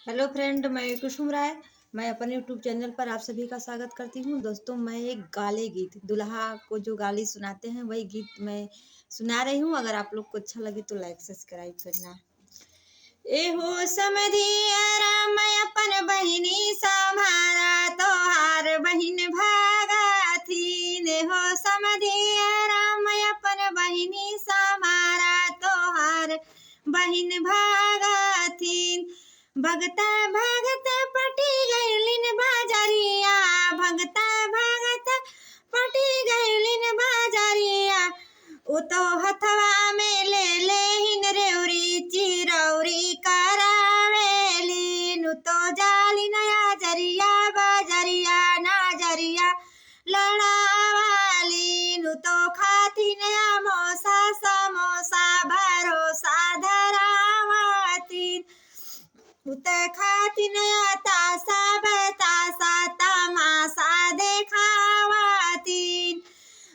Hello friend, मैं कुसुम राय। मैं अपने यूट्यूब चैनल पर आप सभी का स्वागत करती हूँ। दोस्तों, मैं एक गाले गीत दुल्हा को जो गाली सुनाते हैं वही गीत मैं सुना रही हूँ। अगर आप लोग को अच्छा लगे तो लाइक सब्सक्राइब करना। ए हो समधिया मैं अपन बहिनी सम्हारा तोहार बहिन भागा थी। ने हो समधिया मैं अपन बहिनी सम्हारा तोहार बहिन भागा थी। भगता भगता पटी गईलिन बाजरिया, भगता भगता पटी गईलिन बाजरिया। उ तो हथवा में ले लेहिन रेवरी चिरौरी करावेलिन। उ तो जाली नया जरिया बाजरिया नाजरिया लड़ावालिन। उ तो खाती नया मोसा समोसा भरोसा धरावातीन। उत खातिन तासा बतासा तमाशा देखावातीन।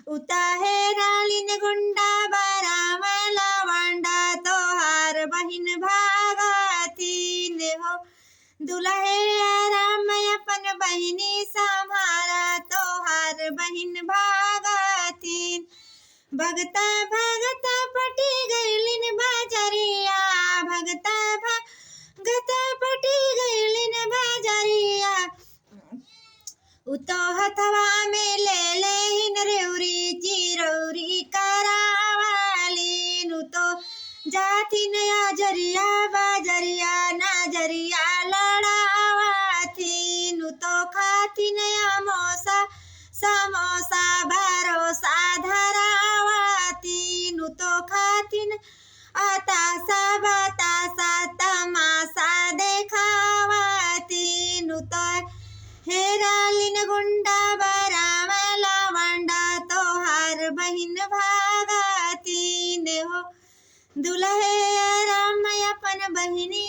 उत हेरालिन गुंडा बराम लवंडा तोहार बहिन भागातीन। हो दुल्हे राम अपन बहिनी सम्हारा तोहार बहिन भागातीन। भगता भगता पटी गईलिन बाजरिया, भगता भगता पटी गईलिन बाजरिया। उ तो हथवा में ले लेहिन रेवरी चिरौरी करावालिन। उ तो जाती नया जरिया बाजरिया नाजरिया लड़ावातीन। उ तो खाती नया मोसा समोसा भरोसा धरावातीन। उ तो खातिन अतासा बतासा तमाशा देखावातीन। उ तो हेरालिन गुंडा बराम लवंडा तोहार बहिन भागातीन। हो दुल्हे राम अपन बहिनी